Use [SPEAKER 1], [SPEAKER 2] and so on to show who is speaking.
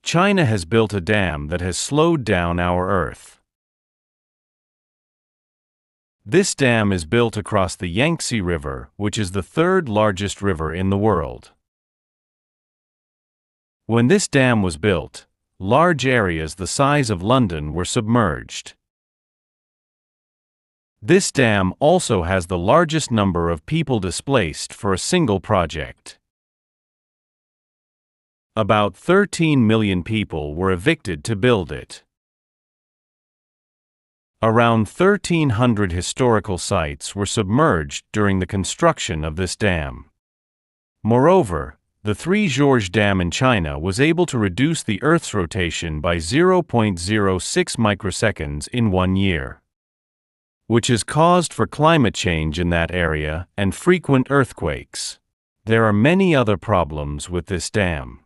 [SPEAKER 1] China has built a dam that has slowed down our Earth. This dam is built across the Yangtze River, which is the third largest river in the world. When this dam was built, large areas the size of London were submerged. This dam also has the largest number of people displaced for a single project. About 13 million people were evicted to build it. Around 1,300 historical sites were submerged during the construction of this dam. Moreover, the Three Gorges Dam in China was able to reduce the Earth's rotation by 0.06 microseconds in 1 year, which has caused for climate change in that area and frequent earthquakes. There are many other problems with this dam.